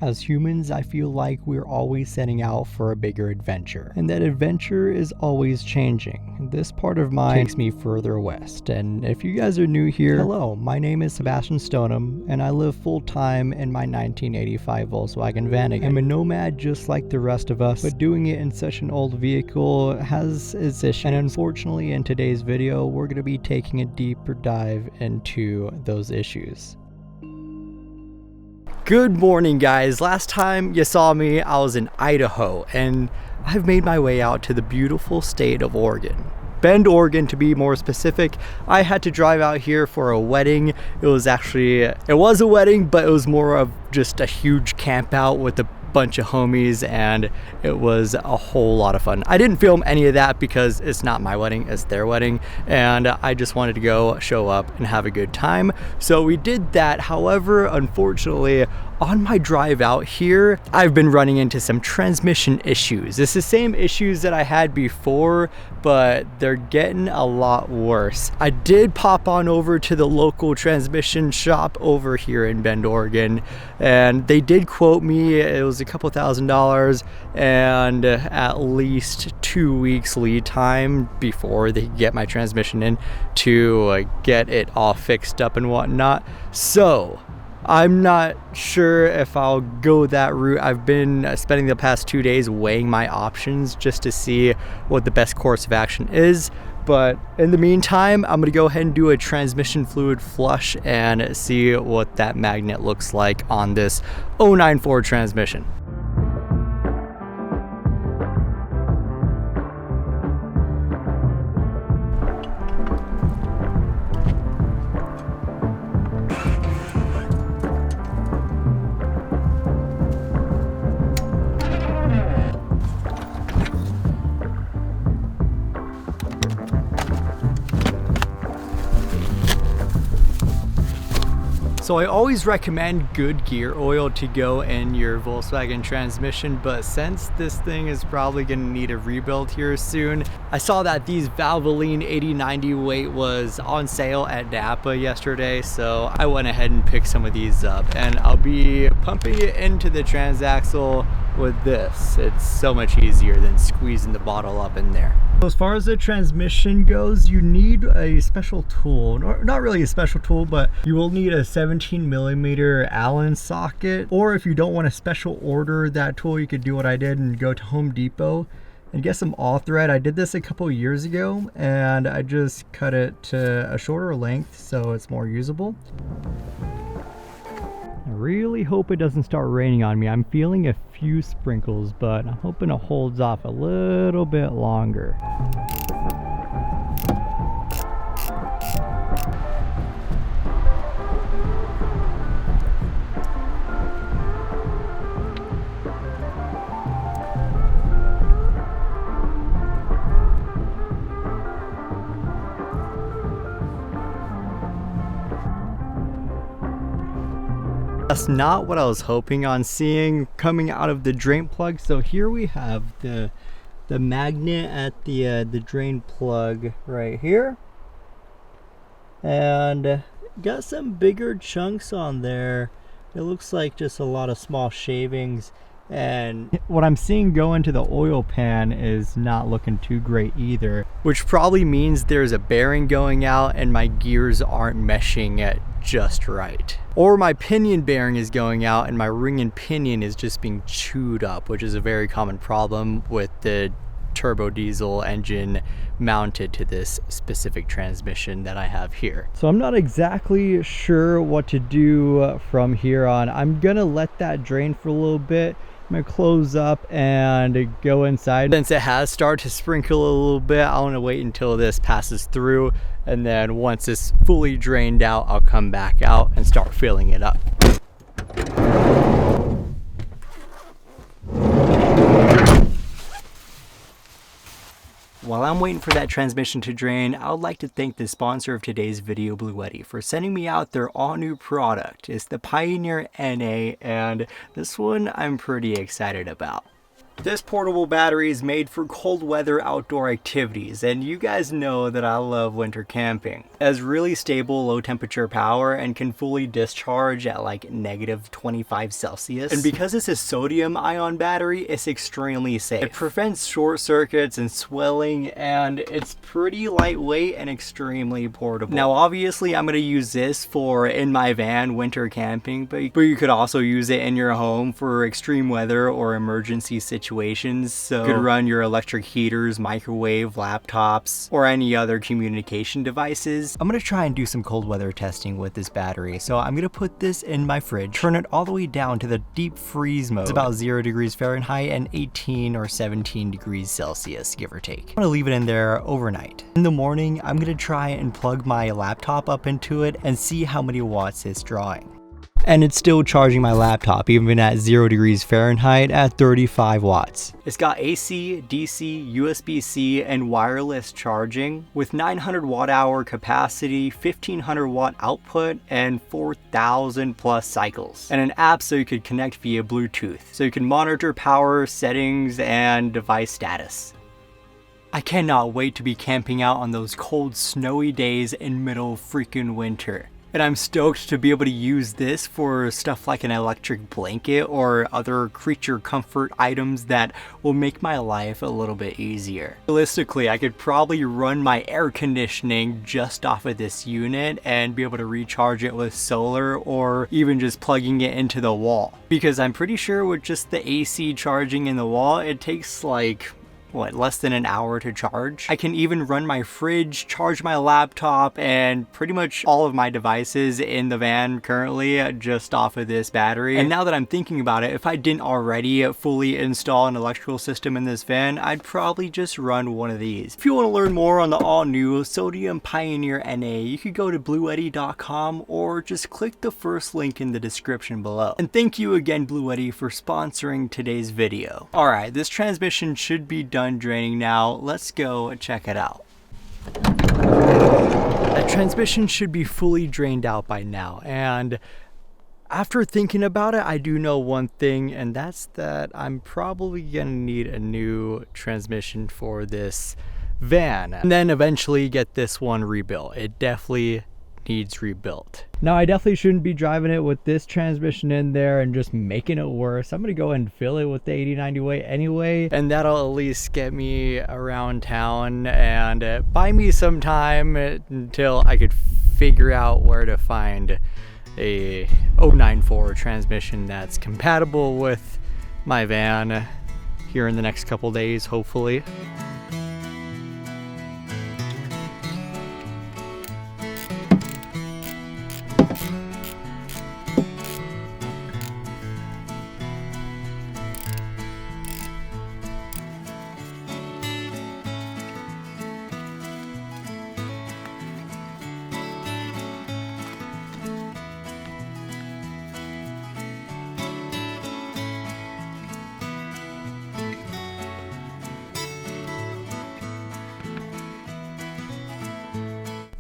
As humans, I feel like we're always setting out for a bigger adventure, and that adventure is always changing. This part of mine takes me further west, and if you guys are new here, hello, my name is Sebastian Stoneham, and I live full-time in my 1985 Volkswagen Vanagon. I'm a nomad just like the rest of us, but doing it in such an old vehicle has its issues, and unfortunately in today's video, we're going to be taking a deeper dive into those issues. Good morning, guys. Last time you saw me, I was in Idaho, and I've made my way out to the beautiful state of Oregon. Bend, Oregon, to be more specific. I had to drive out here for a wedding. It was a wedding, but it was more of just a huge camp out with a bunch of homies, and it was a whole lot of fun. I didn't film any of that because it's not my wedding, it's their wedding, and I just wanted to go show up and have a good time. So we did that. However, unfortunately, on my drive out here, I've been running into some transmission issues. It's the same issues that I had before, but they're getting a lot worse. I did pop on over to the local transmission shop over here in Bend, Oregon, and they did quote me. It was a couple $1,000s and at least 2 weeks lead time before they get my transmission in to get it all fixed up and whatnot. So I'm not sure if I'll go that route. I've been spending the past 2 days weighing my options just to see what the best course of action is. But in the meantime, I'm gonna go ahead and do a transmission fluid flush and see what that magnet looks like on this 09 Ford transmission. So I always recommend good gear oil to go in your Volkswagen transmission, but since this thing is probably going to need a rebuild here soon, I saw that these Valvoline 8090 weight was on sale at Napa yesterday, so I went ahead and picked some of these up, and I'll be pumping it into the transaxle with this. It's so much easier than squeezing the bottle up in there. As far as the transmission goes, you need a special tool, not really a special tool, but you will need a 17mm Allen socket, or if you don't want to special order that tool, you could do what I did and go to Home Depot and get some all thread. I did this a couple years ago, and I just cut it to a shorter length so it's more usable. I really hope it doesn't start raining on me. I'm feeling a few sprinkles, but I'm hoping it holds off a little bit longer. That's not what I was hoping on seeing coming out of the drain plug. So here we have the magnet at the drain plug right here, and got some bigger chunks on there. It looks like just a lot of small shavings, and what I'm seeing go into the oil pan is not looking too great either, which probably means there's a bearing going out and my gears aren't meshing it just right, or my pinion bearing is going out and my ring and pinion is just being chewed up, which is a very common problem with the turbo diesel engine mounted to this specific transmission that I have here. So I'm not exactly sure what to do from here on. I'm gonna let that drain for a little bit. I'm gonna close up and go inside. Since it has started to sprinkle a little bit, I want to wait until this passes through, and then once it's fully drained out, I'll come back out and start filling it up. While I'm waiting for that transmission to drain, I would like to thank the sponsor of today's video, BLUETTI, for sending me out their all-new product. It's the Pioneer NA, and this one I'm pretty excited about. This portable battery is made for cold weather outdoor activities, and you guys know that I love winter camping. It has really stable low temperature power and can fully discharge at like -25°C. And because it's a sodium ion battery, it's extremely safe. It prevents short circuits and swelling, and it's pretty lightweight and extremely portable. Now obviously I'm going to use this for in my van winter camping, but you could also use it in your home for extreme weather or emergency situations. So you could run your electric heaters, microwave, laptops, or any other communication devices. I'm gonna try and do some cold weather testing with this battery. So I'm gonna put this in my fridge, turn it all the way down to the deep freeze mode. It's about 0 degrees Fahrenheit and 18 or 17 degrees Celsius, give or take. I'm gonna leave it in there overnight. In the morning, I'm gonna try and plug my laptop up into it and see how many watts it's drawing. And it's still charging my laptop even at 0 degrees Fahrenheit at 35 watts. It's got AC, DC, USB-C, and wireless charging with 900 watt-hour capacity, 1500 watt output, and 4,000 plus cycles. And an app so you could connect via Bluetooth, so you can monitor power, settings, and device status. I cannot wait to be camping out on those cold, snowy days in middle freaking winter. And I'm stoked to be able to use this for stuff like an electric blanket or other creature comfort items that will make my life a little bit easier. Realistically, I could probably run my air conditioning just off of this unit and be able to recharge it with solar or even just plugging it into the wall. Because I'm pretty sure with just the AC charging in the wall, it takes like less than an hour to charge. I can even run my fridge, charge my laptop, and pretty much all of my devices in the van currently just off of this battery. And now that I'm thinking about it, if I didn't already fully install an electrical system in this van, I'd probably just run one of these. If you want to learn more on the all-new Sodium Pioneer NA, you could go to BLUETTI.com or just click the first link in the description below. And thank you again, BLUETTI, for sponsoring today's video. Alright, this transmission should be done draining now. Let's go check it out. That transmission should be fully drained out by now, and after thinking about it, I do know one thing, and that's that I'm probably gonna need a new transmission for this van and then eventually get this one rebuilt. It definitely needs rebuilt. Now I definitely shouldn't be driving it with this transmission in there and just making it worse. I'm gonna go and fill it with the 80/90 weight anyway, and that'll at least get me around town and buy me some time until I could figure out where to find a 094 transmission that's compatible with my van here in the next couple days, hopefully.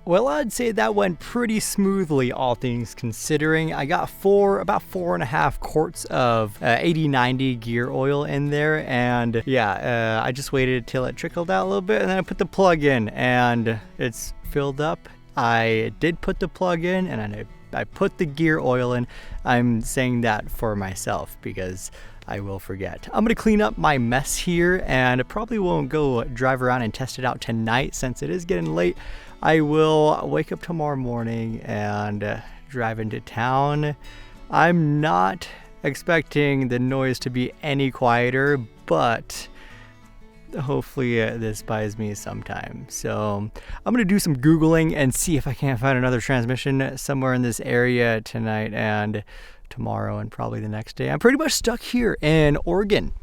Well, I'd say that went pretty smoothly, all things considering. I got about 4.5 quarts of 80/90 gear oil in there, and yeah, I just waited till it trickled out a little bit, and then I put the plug in, and it's filled up. I did put the plug in, and I put the gear oil in. I'm saying that for myself because I will forget. I'm gonna clean up my mess here, and I probably won't go drive around and test it out tonight since it is getting late. I will wake up tomorrow morning and drive into town. I'm not expecting the noise to be any quieter, but hopefully this buys me some time. So I'm gonna do some Googling and see if I can't find another transmission somewhere in this area tonight and tomorrow and probably the next day. I'm pretty much stuck here in Oregon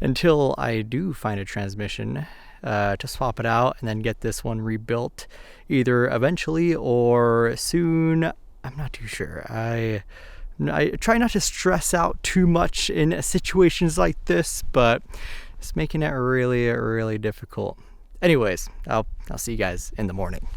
until I do find a transmission to swap it out and then get this one rebuilt either eventually or soon. I'm not too sure. I try not to stress out too much in situations like this, but it's making it really, really difficult. Anyways, I'll see you guys in the morning.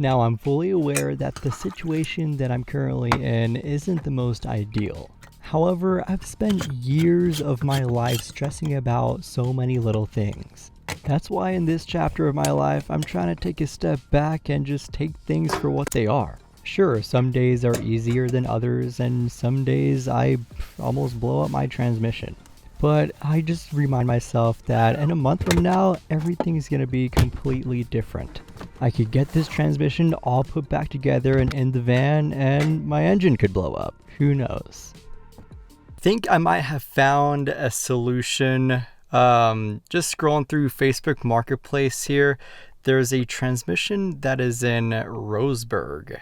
Now, I'm fully aware that the situation that I'm currently in isn't the most ideal. However, I've spent years of my life stressing about so many little things. That's why in this chapter of my life, I'm trying to take a step back and just take things for what they are. Sure, some days are easier than others, and some days I almost blow up my transmission. But I just remind myself that in a month from now, everything's gonna be completely different. I could get this transmission all put back together and in the van, and my engine could blow up. Who knows? I think I might have found a solution. Just scrolling through Facebook Marketplace here, there's a transmission that is in Roseburg,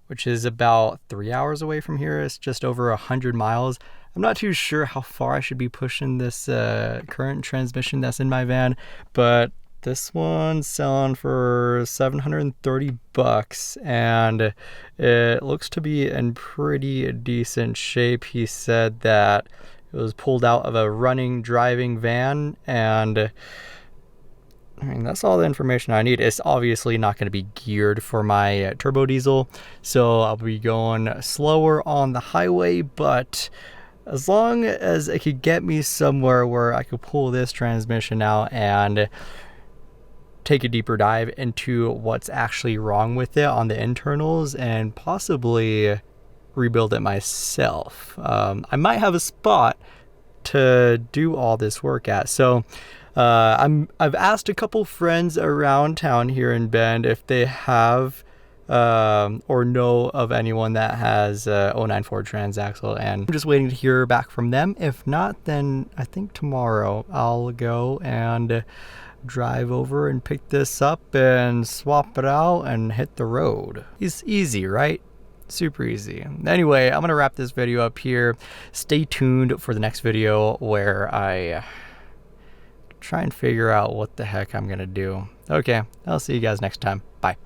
which is about 3 hours away from here. It's just over 100 miles. I'm not too sure how far I should be pushing this current transmission that's in my van, but this one's selling for $730 and it looks to be in pretty decent shape. He said that it was pulled out of a running, driving van, and I mean, that's all the information I need. It's obviously not going to be geared for my turbo diesel, so I'll be going slower on the highway, but as long as it could get me somewhere where I could pull this transmission out and take a deeper dive into what's actually wrong with it on the internals and possibly rebuild it myself. I might have a spot to do all this work at. So I've asked a couple friends around town here in Bend if they have or know of anyone that has 09 Ford transaxle, and I'm just waiting to hear back from them. If not, then I think tomorrow I'll go and drive over and pick this up and swap it out and hit the road. It's easy, right? Super easy. Anyway, I'm gonna wrap this video up here. Stay tuned for the next video where I try and figure out what the heck I'm gonna do. Okay, I'll see you guys next time. Bye.